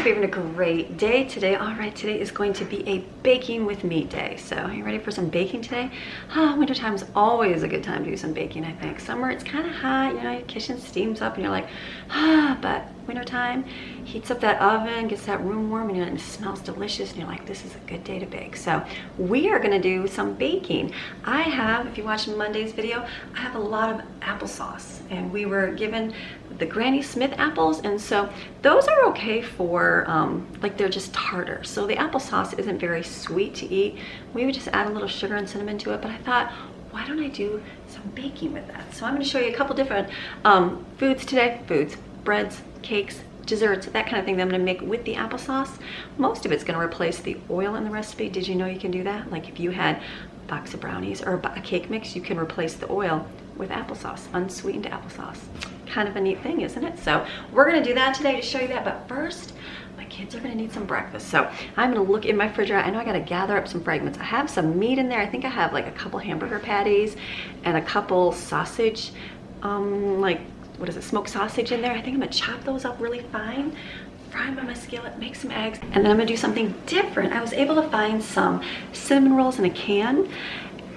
hope you're having a great day today. All right, today is going to be a baking with me day. So are you ready for some baking today? Winter time is always a good time to do some baking, I think. Summer, it's kind of hot, you know, your kitchen steams up and you're like, but winter time heats up that oven, gets that room warm, and it smells delicious, and you're like, this is a good day to bake. So we are gonna do some baking. I have, if you watched Monday's video, I have a lot of applesauce, and we were given the Granny Smith apples, and so those are okay for like they're just tartar, so the applesauce isn't very sweet to eat. We would just add a little sugar and cinnamon to it, but I thought, why don't I do some baking with that? So I'm going to show you a couple different foods today. Breads, cakes, desserts, that kind of thing that I'm going to make with the applesauce. Most of it's going to replace the oil in the recipe. Did you know you can do that? Like if you had a box of brownies or a cake mix, you can replace the oil with applesauce, unsweetened applesauce. Kind of a neat thing, isn't it? So we're going to do that today to show you that, but first, my kids are going to need some breakfast. So I'm going to look in my refrigerator. I know I got to gather up some fragments. I have some meat in there. I think I have like a couple hamburger patties and a couple sausage, like, what is it, smoked sausage in there. I think I'm gonna chop those up really fine, fry them on my skillet, make some eggs, and then I'm gonna do something different. I was able to find some cinnamon rolls in a can,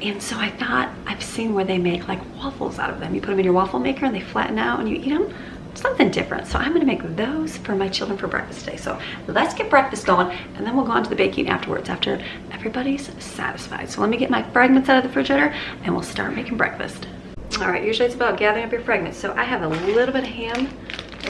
and so I thought, I've seen where they make like waffles out of them. You put them in your waffle maker and they flatten out and you eat them. Something different. So I'm gonna make those for my children for breakfast today. So let's get breakfast going, and then we'll go on to the baking afterwards, after everybody's satisfied. So let me get my fragments out of the refrigerator and we'll start making breakfast. All right, usually it's about gathering up your fragments. So I have a little bit of ham,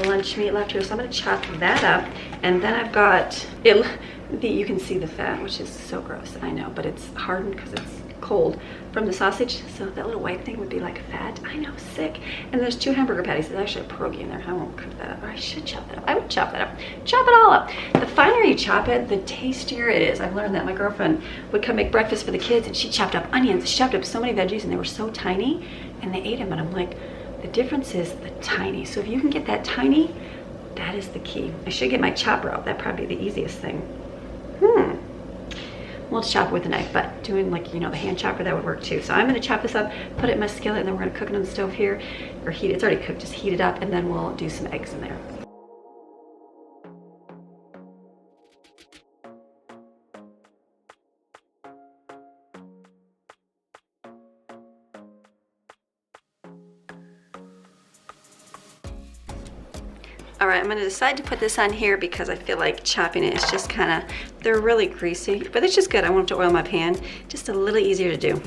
lunch meat left here, so I'm gonna chop that up. And then I've got, you can see the fat, which is so gross, I know, but it's hardened because it's cold from the sausage. So that little white thing would be like fat. I know, sick. And there's 2 hamburger patties. There's actually a pierogi in there. I won't cook that up, or I should chop that up. I would chop that up. Chop it all up. The finer you chop it, the tastier it is. I've learned that. My girlfriend would come make breakfast for the kids, and she chopped up onions. She chopped up so many veggies, and they were so tiny, and they ate them. And I'm like, the difference is the tiny. So if you can get that tiny, that is the key. I should get my chopper out. That'd probably be the easiest thing. We'll just chop it with a knife, but doing, like, you know, the hand chopper, that would work too. So I'm gonna chop this up, put it in my skillet, and then we're gonna cook it on the stove here, or heat it. It's already cooked, just heat it up, and then we'll do some eggs in there. All right, I'm gonna decide to put this on here because I feel like chopping it is just kind of, they're really greasy, but it's just good. I won't have to oil my pan. Just a little easier to do.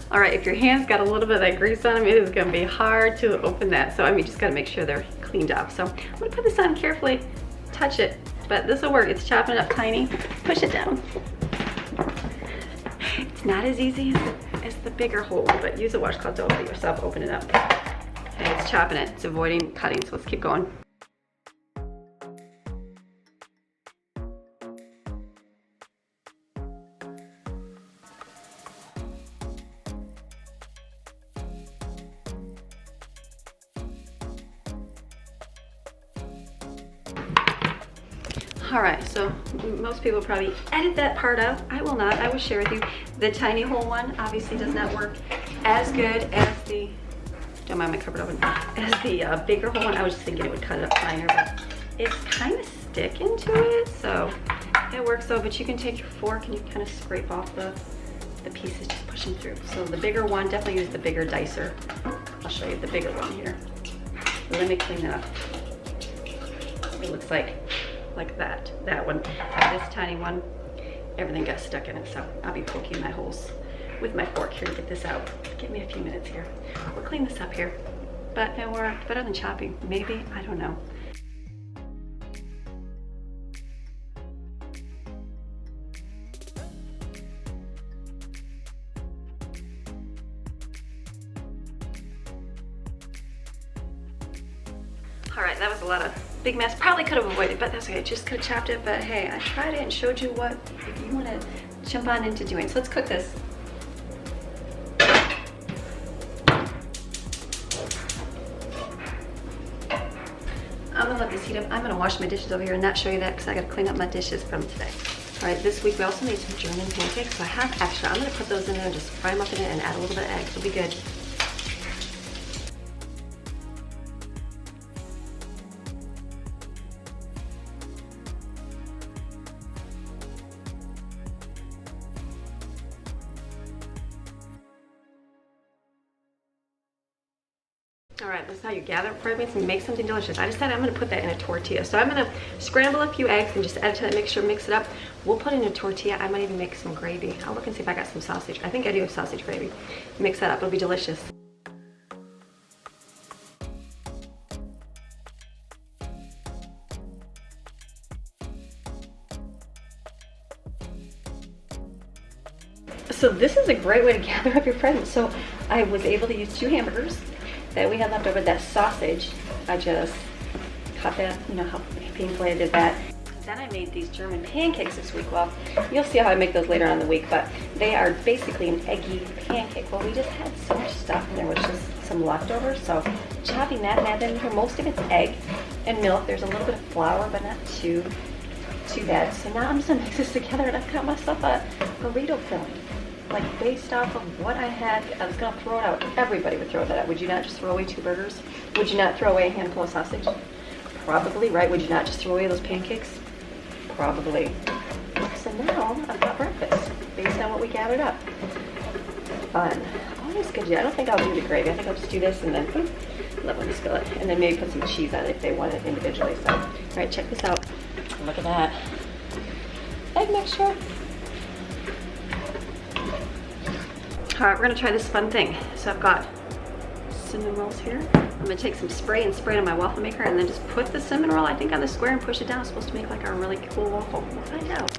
All right, if your hand's got a little bit of that grease on them, it is gonna be hard to open that. So I mean, you just gotta make sure they're cleaned up. So I'm gonna put this on carefully, touch it, but this will work. It's chopping it up tiny, push it down. It's not as easy as the bigger hole, but use a washcloth to open it yourself, open it up. Okay, it's chopping it, it's avoiding cutting, so let's keep going. All right, so most people probably edit that part out. I will not. I will share with you. The tiny hole one obviously does not work as good as the, don't mind my cupboard open, as the bigger hole one. I was just thinking it would cut it up finer, but it's kind of sticking to it, so it works though. But you can take your fork and you kind of scrape off the pieces, just pushing through. So the bigger one, definitely use the bigger dicer. I'll show you the bigger one here. Let me clean it up. It looks like that one. This tiny one, everything got stuck in it, so I'll be poking my holes with my fork here to get this out. Give me a few minutes here. We'll clean this up here, but it worked better than chopping, maybe, I don't know. All right, that was a lot of big mess. Probably could have avoided, but that's okay. Just could have chopped it, but hey, I tried it and showed you what, if you want to jump on into doing. So let's cook this. I'm gonna let this heat up. I'm gonna wash my dishes over here and not show you that because I gotta clean up my dishes from today. All right, this week we also made some German pancakes, so I have extra. I'm gonna put those in there and just fry them up in it and add a little bit of eggs. It'll be good. All right, this is how you gather ingredients and make something delicious. I decided I'm gonna put that in a tortilla. So I'm gonna scramble a few eggs and just add it to that mixture, mix it up. We'll put it in a tortilla. I might even make some gravy. I'll look and see if I got some sausage. I think I do have sausage gravy. Mix that up, it'll be delicious. So this is a great way to gather up your friends. So I was able to use 2 hamburgers that we had left over. That sausage, I just cut that, you know how painfully I did that. Then I made these German pancakes this week. Well, you'll see how I make those later on in the week, but they are basically an eggy pancake. Well, we just had so much stuff and there was just some leftovers, so chopping that and adding in here, most of it's egg and milk. There's a little bit of flour, but not too bad. So now I'm just gonna mix this together and I've got myself a burrito filling. Like based off of what I had, I was gonna throw it out. Everybody would throw that out. Would you not just throw away 2 burgers? Would you not throw away a handful of sausage? Probably, right? Would you not just throw away those pancakes? Probably. So now I've got breakfast based on what we gathered up. Fun. Always good. I don't think I'll do the gravy. I think I'll just do this and then let them spill it. And then maybe put some cheese on it if they want it individually. So, all right, check this out. Look at that. Egg mixture. All right, we're gonna try this fun thing. So I've got cinnamon rolls here. I'm gonna take some spray and spray it on my waffle maker and then just put the cinnamon roll, I think, on the square and push it down. It's supposed to make like a really cool waffle. We'll find out.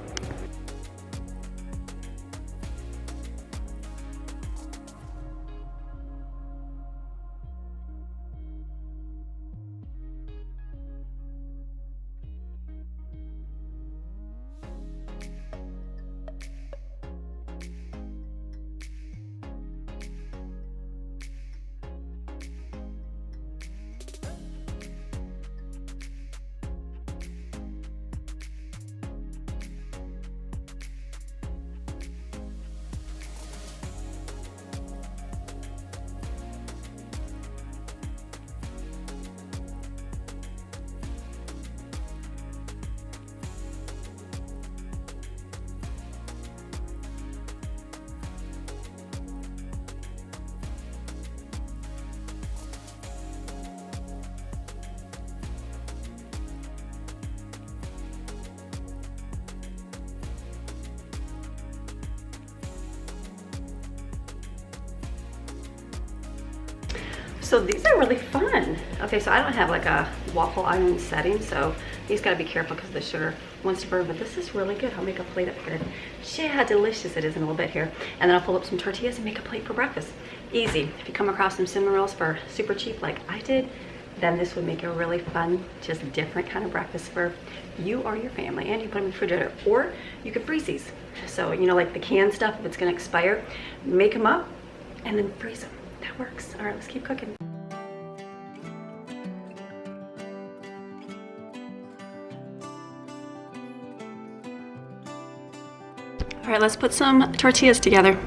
So these are really fun. Okay, so I don't have like a waffle iron setting, so you just gotta be careful because the sugar wants to burn, but this is really good. I'll make a plate up here. See how delicious it is in a little bit here. And then I'll pull up some tortillas and make a plate for breakfast. Easy. If you come across some cinnamon rolls for super cheap like I did, then this would make a really fun, just different kind of breakfast for you or your family. And you put them in the refrigerator, or you could freeze these. So, you know, like the canned stuff, if it's gonna expire, make them up and then freeze them. That works. All right, let's keep cooking. All right, let's put some tortillas together.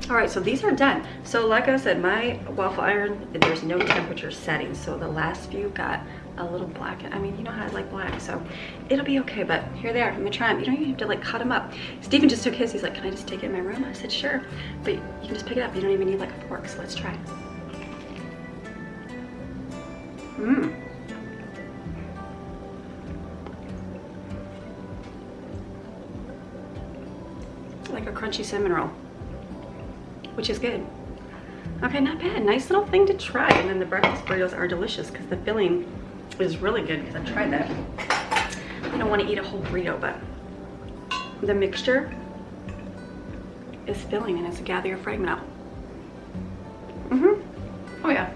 All right, so these are done. So like I said, my waffle iron, there's no temperature setting. So the last few got a little black. I mean, you know how I like black, so it'll be okay, but here they are. I'm gonna try them. You don't even have to like cut them up. Stephen just took his, he's like, can I just take it in my room? I said, sure, but you can just pick it up. You don't even need like a fork, so let's try. Mmm. like a crunchy cinnamon roll, which is good. Okay, not bad. Nice little thing to try. And then the breakfast burritos are delicious because the filling is really good because I've tried that. I don't want to eat a whole burrito, but the mixture is filling and it's a gather your fragment up. Oh yeah.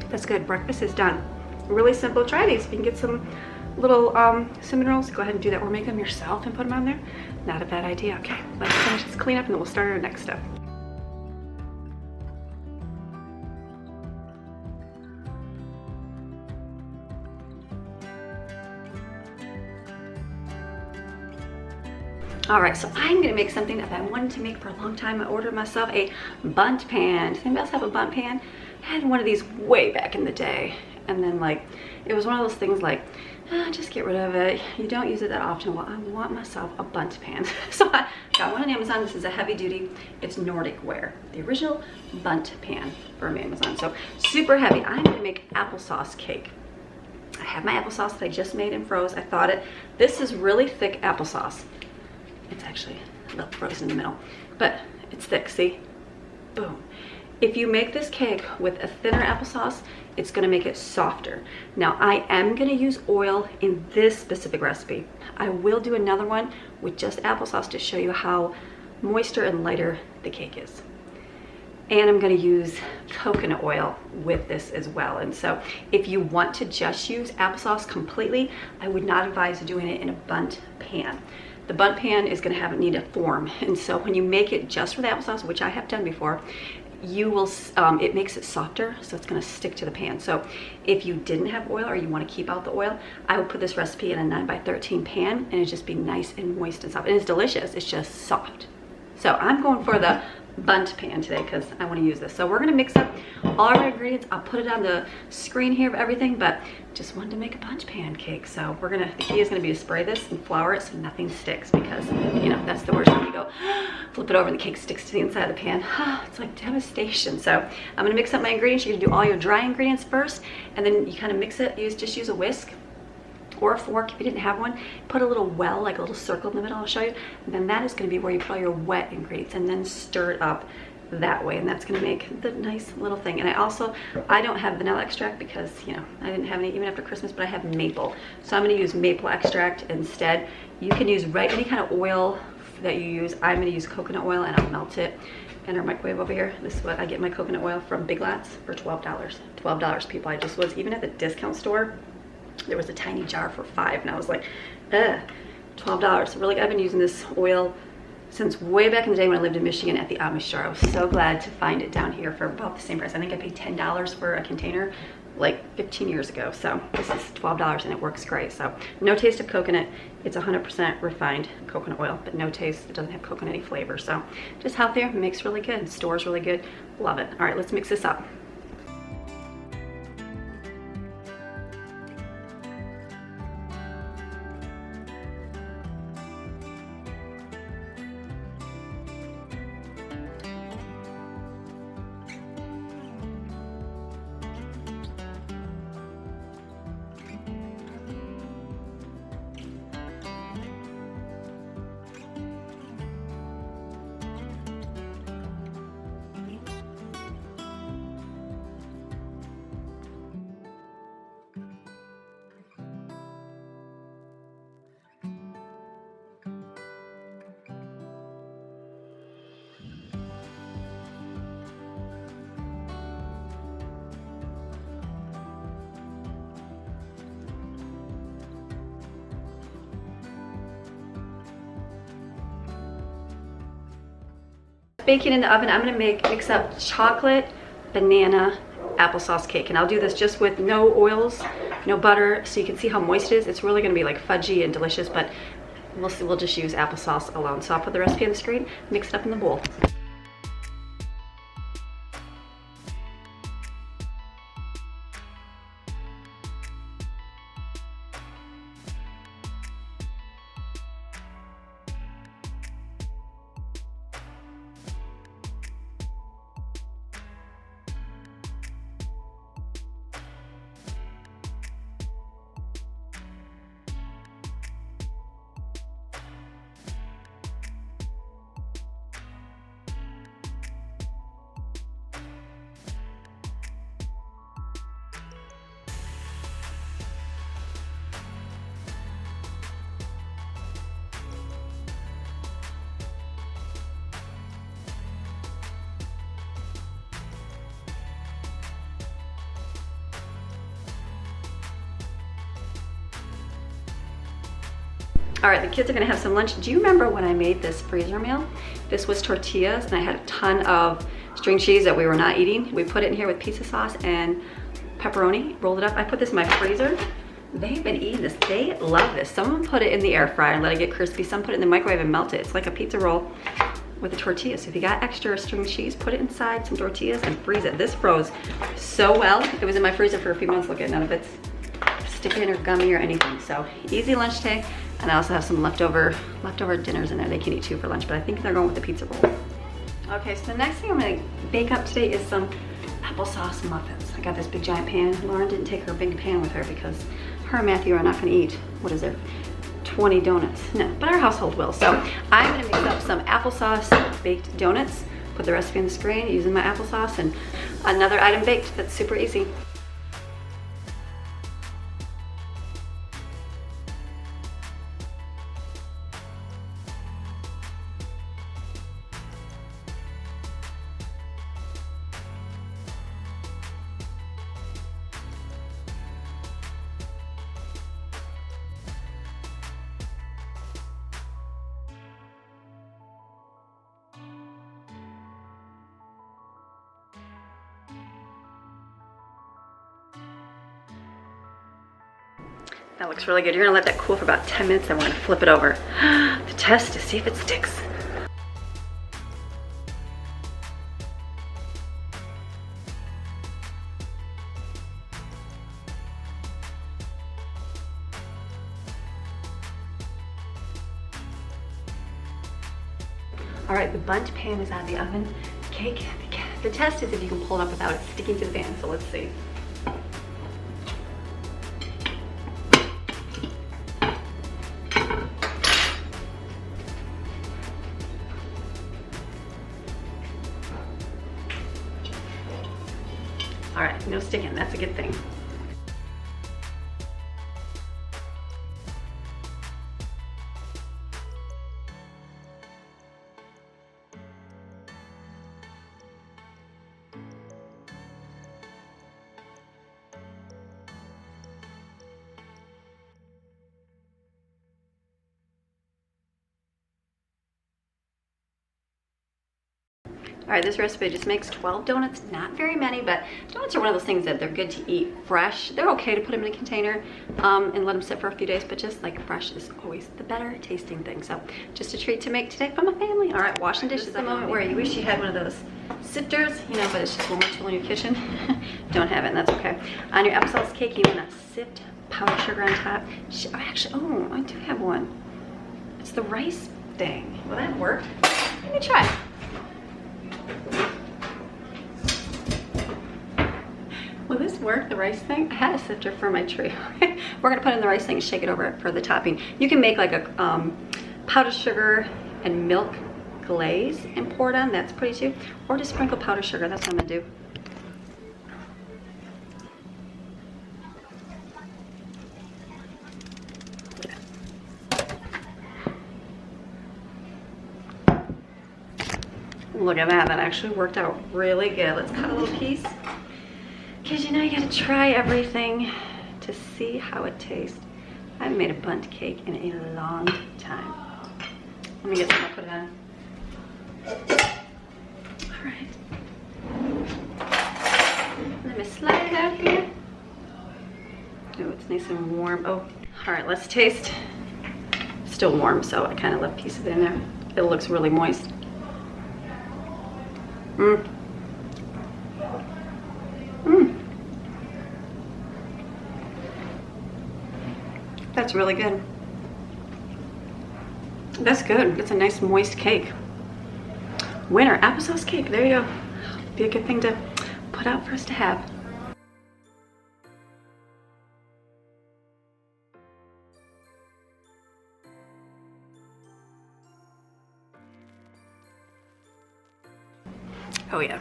That's good. Breakfast is done. Really simple. Try these. If you can get some little cinnamon rolls, go ahead and do that, or make them yourself and put them on there. Not a bad idea. Okay, let's finish this cleanup and then we'll start our next step. All right, so I'm gonna make something that I wanted to make for a long time. I ordered myself a bundt pan. Does anybody else have a bundt pan? I had one of these way back in the day. And then like, it was one of those things like, just get rid of it. You don't use it that often. Well, I want myself a bundt pan. So I got one on Amazon. This is a heavy duty, it's Nordic wear. The original bundt pan from Amazon. So super heavy. I'm gonna make applesauce cake. I have my applesauce that I just made and froze. I thought this is really thick applesauce. It's actually a little frozen in the middle, but it's thick, see? Boom. If you make this cake with a thinner applesauce, it's gonna make it softer. Now, I am gonna use oil in this specific recipe. I will do another one with just applesauce to show you how moister and lighter the cake is. And I'm gonna use coconut oil with this as well. And so if you want to just use applesauce completely, I would not advise doing it in a bundt pan. The bundt pan is gonna need a form. And so when you make it just with applesauce, which I have done before, you will, it makes it softer, so it's gonna stick to the pan. So if you didn't have oil or you wanna keep out the oil, I would put this recipe in a 9x13 pan and it'd just be nice and moist and soft. And it's delicious, it's just soft. So I'm going for the bundt pan today because I want to use this. So we're going to mix up all our ingredients. I'll put it on the screen here of everything, but just wanted to make a bundt pancake. So we're gonna, the key is gonna be to spray this and flour it so nothing sticks, because you know that's the worst when you go flip it over and the cake sticks to the inside of the pan. It's like devastation. So I'm gonna mix up my ingredients. You're gonna do all your dry ingredients first, and then you kind of mix it. Just use a whisk or a fork if you didn't have one. Put a little well, like a little circle in the middle, I'll show you. And then that is gonna be where you put all your wet ingredients, and then stir it up that way, and that's gonna make the nice little thing. And I don't have vanilla extract because, you know, I didn't have any even after Christmas, but I have maple. So I'm gonna use maple extract instead. You can use any kind of oil that you use. I'm gonna use coconut oil, and I'll melt it in our microwave over here. This is what I get my coconut oil from Big Lots for $12. $12, people. I just was, even at the discount store, there was a tiny jar for $5, and I was like, $12. So really, I've been using this oil since way back in the day when I lived in Michigan at the Amish store. I was so glad to find it down here for about the same price. I think I paid $10 for a container like 15 years ago. So this is $12 and it works great. So no taste of coconut. It's 100% refined coconut oil, but no taste. It doesn't have coconutty flavor. So just healthier, makes really good, stores really good. Love it. All right, let's mix this up. Baking in the oven, I'm gonna mix up chocolate, banana, applesauce cake. And I'll do this just with no oils, no butter, so you can see how moist it is. It's really gonna be like fudgy and delicious, but we'll just use applesauce alone. So I'll put the recipe on the screen, mix it up in the bowl. All right, the kids are gonna have some lunch. Do you remember when I made this freezer meal? This was tortillas, and I had a ton of string cheese that we were not eating. We put it in here with pizza sauce and pepperoni, rolled it up. I put this in my freezer. They've been eating this. They love this. Some of them put it in the air fryer and let it get crispy. Some put it in the microwave and melt it. It's like a pizza roll with a tortilla. So if you got extra string cheese, put it inside some tortillas and freeze it. This froze so well. It was in my freezer for a few months. Look at none of it's sticking or gummy or anything. So easy lunch day. And I also have some leftover dinners in there. They can eat too for lunch, but I think they're going with the pizza roll. Okay, so the next thing I'm gonna bake up today is some applesauce muffins. I got this big giant pan. Lauren didn't take her big pan with her because her and Matthew are not gonna eat, what is there, 20 donuts? No, but our household will. So I'm gonna mix up some applesauce baked donuts, put the recipe on the screen using my applesauce, and another item baked that's super easy. That looks really good. You're gonna let that cool for about 10 minutes, then we're gonna flip it over. The test to see if it sticks. All right, the bundt pan is out of the oven. The test is if you can pull it up without it sticking to the pan, so let's see. All right, no sticking, that's a good thing. All right, this recipe just makes 12 donuts, not very many, but donuts are one of those things that they're good to eat fresh. They're okay to put them in a container and let them sit for a few days, but just like fresh is always the better tasting thing. So just a treat to make today for my family. All right, washing dishes. This is the moment where you wish you had one of those sifters, you know, but it's just a little more tool in your kitchen. Don't have it, and that's okay. On your applesauce cake, you want to sift powdered sugar on top. Oh, I do have one. It's the rice thing. Will that work? Let me try. Will this work, the rice thing? I had a sifter for my tree. We're gonna put in the rice thing and shake it over for the topping. You can make like a powdered sugar and milk glaze and pour it on, that's pretty too. Or just sprinkle powdered sugar, that's what I'm gonna do. Look at that, that actually worked out really good. Let's cut a little piece. Because you know you gotta try everything to see how it tastes. I haven't made a bundt cake in a long time. Let me get some, I'll put it on. All right. Let me slide it out here. Oh, it's nice and warm. Oh, all right, let's taste. Still warm, so I kind of left a piece of it in there. It looks really moist. That's really good. That's good. It's a nice moist cake. Winner, applesauce cake. There you go. Be a good thing to put out for us to have. Oh yeah,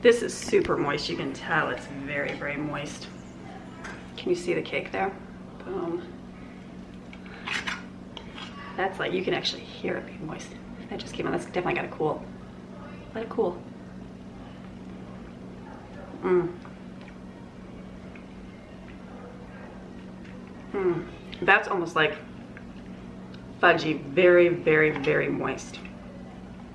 this is super moist. You can tell it's very, very moist. Can you see the cake there? Boom. That's like, you can actually hear it being moist. That just came out, that's definitely gotta cool. Let it cool. That's almost like fudgy, very, very, very moist.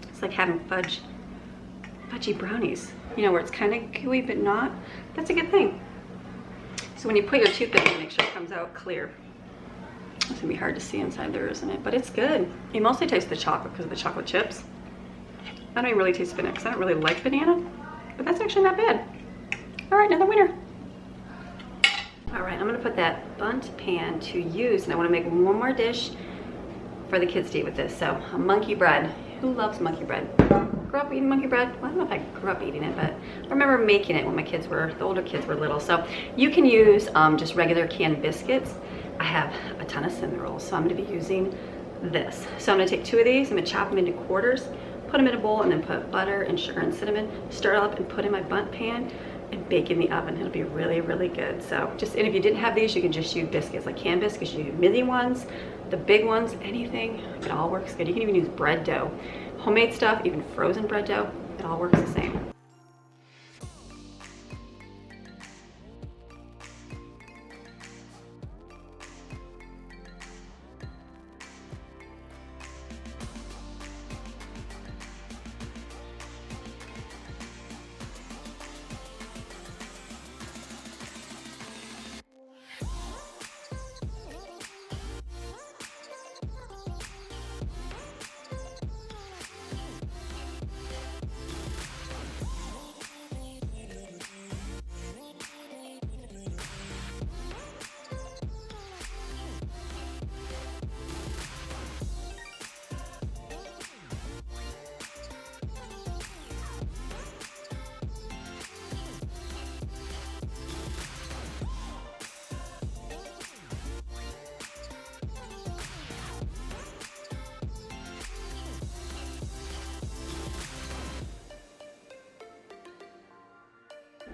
It's like having fudgy brownies, you know, where it's kind of gooey but not. That's a good thing. So when you put your toothpick in, make sure it comes out clear. It's gonna be hard to see inside there, isn't it? But it's good. You mostly taste the chocolate because of the chocolate chips. I don't even really taste banana because I don't really like banana, but that's actually not bad. All right, another winner. All right, I'm gonna put that bundt pan to use, and I wanna make one more dish for the kids to eat with this. So, a monkey bread. Who loves monkey bread? Grew up eating monkey bread? Well, I don't know if I grew up eating it, but I remember making it when the older kids were little. So, you can use just regular canned biscuits. I have a ton of cinnamon rolls, so I'm gonna be using this. So I'm gonna take 2 of these, I'm gonna chop them into quarters, put them in a bowl, and then put butter and sugar and cinnamon, stir it up and put in my bundt pan and bake in the oven. It'll be really, really good. So and if you didn't have these, you can just use biscuits, like canned biscuits. You use mini ones, the big ones, anything, it all works good. You can even use bread dough. Homemade stuff, even frozen bread dough, it all works the same.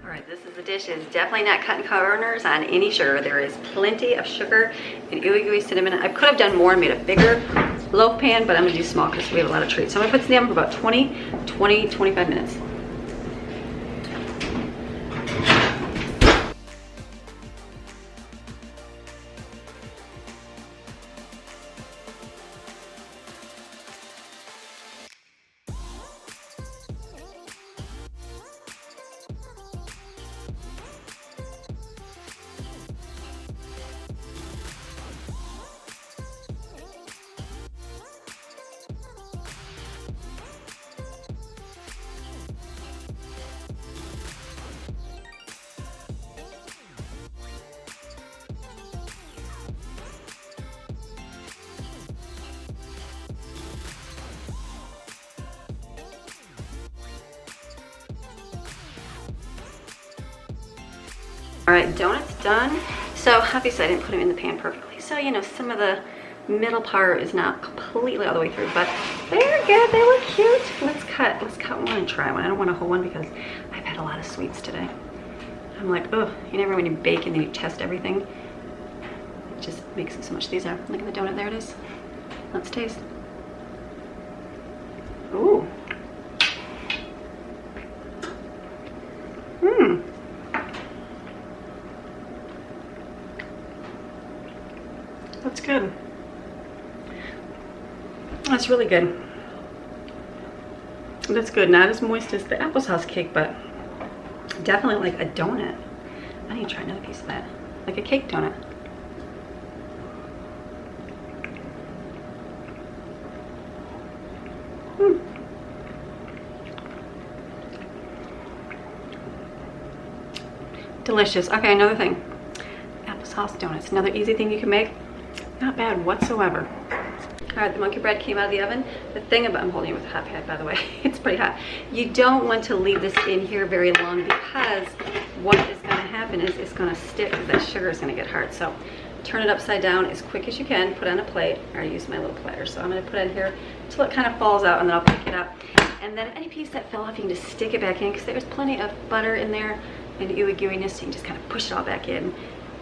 All right, this is the dish. It's definitely not cutting corners on any sugar. There is plenty of sugar and ooey gooey cinnamon. I could have done more and made a bigger loaf pan, but I'm gonna do small because we have a lot of treats. So I'm gonna put this in the oven for about 25 minutes. All right, donuts done. So obviously I didn't put them in the pan perfectly. So, you know, some of the middle part is not completely all the way through, but they're good, they look cute. Let's cut one and try one. I don't want a whole one because I've had a lot of sweets today. I'm like, oh, you never, when you bake and then you test everything, it just makes it so much easier. Look at the donut, there it is. Let's taste. Ooh. That's good. That's really good. That's good. Not as moist as the applesauce cake, but definitely like a donut. I need to try another piece of that. Like a cake donut. Delicious. Okay, another thing. Applesauce donuts. Another easy thing you can make. Not bad whatsoever. All right, the monkey bread came out of the oven. The thing about, I'm holding it with a hot pad, by the way. It's pretty hot. You don't want to leave this in here very long because what is going to happen is it's going to stick. That sugar is going to get hard. So turn it upside down as quick as you can. Put it on a plate. I already used my little platter, so I'm going to put it in here until it kind of falls out, and then I'll pick it up. And then any piece that fell off, you can just stick it back in because there's plenty of butter in there and ooey gooeyness. So you can just kind of push it all back in.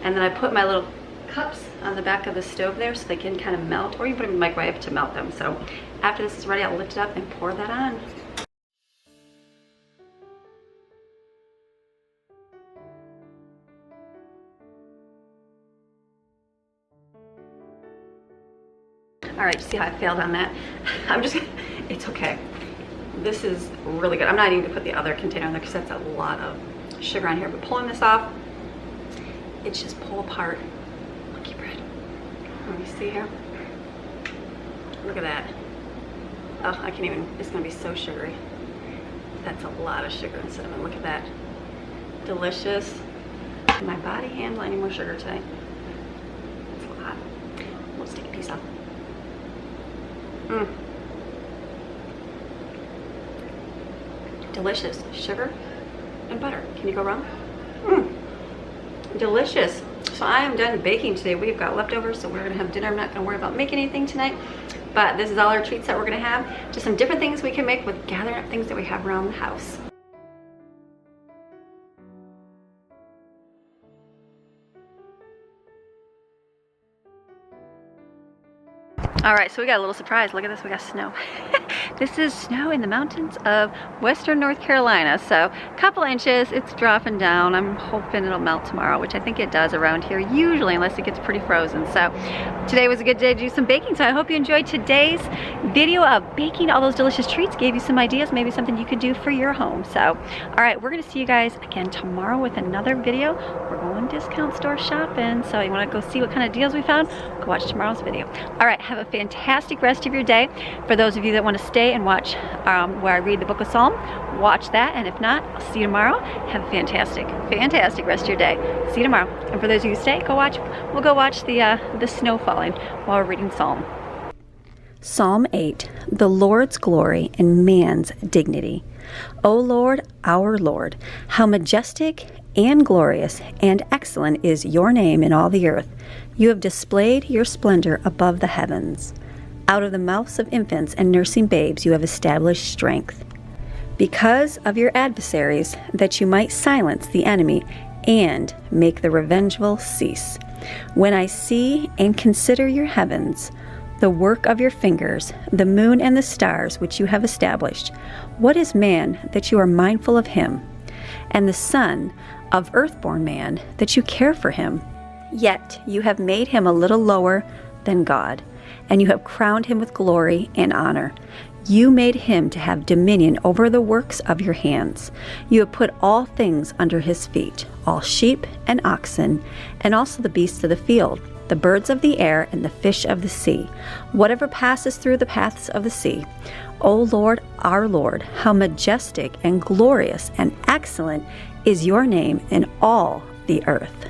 And then I put my little cups on the back of the stove there so they can kind of melt, or you can put them in the microwave to melt them. So after this is ready, I'll lift it up and pour that on. All right, see how I failed on that? It's okay. This is really good. I'm not even gonna put the other container on there because that's a lot of sugar on here, but pulling this off, it's just pull apart. Monkey bread. Let me see here. Look at that. Oh, I can't even, it's gonna be so sugary. That's a lot of sugar and cinnamon. Look at that. Delicious. Can my body handle any more sugar today? It's a lot. Let's take a piece off. Delicious. Sugar and butter. Can you go wrong? Delicious. So I am done baking today. We've got leftovers, so we're gonna have dinner. I'm not gonna worry about making anything tonight, but this is all our treats that we're gonna have. Just some different things we can make with gathering up things that we have around the house. All right, so we got a little surprise. Look at this, we got snow. This is snow in the mountains of Western North Carolina. So a couple inches, it's dropping down. I'm hoping it'll melt tomorrow, which I think it does around here usually, unless it gets pretty frozen. So today was a good day to do some baking. So I hope you enjoyed today's video of baking all those delicious treats, gave you some ideas, maybe something you could do for your home. So, all right, we're gonna see you guys again tomorrow with another video. We're going discount store shopping. So you wanna go see what kind of deals we found? Go watch tomorrow's video. All right, have a fantastic rest of your day. For those of you that want to stay and watch where I read the book of Psalm, watch that, and if not, I'll see you tomorrow. Have a fantastic rest of your day. See you tomorrow. And for those of you who stay, we'll go watch the snow falling while we're reading Psalm. Psalm 8, the Lord's glory and man's dignity. O Lord, our Lord, how majestic and glorious and excellent is your name in all the earth. You have displayed your splendor above the heavens. Out of the mouths of infants and nursing babes you have established strength. Because of your adversaries, that you might silence the enemy and make the revengeful cease. When I see and consider your heavens, the work of your fingers, the moon and the stars which you have established, what is man that you are mindful of him, and the son of earthborn man that you care for him? Yet you have made him a little lower than God, and you have crowned him with glory and honor. You made him to have dominion over the works of your hands. You have put all things under his feet, all sheep and oxen, and also the beasts of the field, the birds of the air, and the fish of the sea, whatever passes through the paths of the sea. O Lord, our Lord, how majestic and glorious and excellent is your name in all the earth.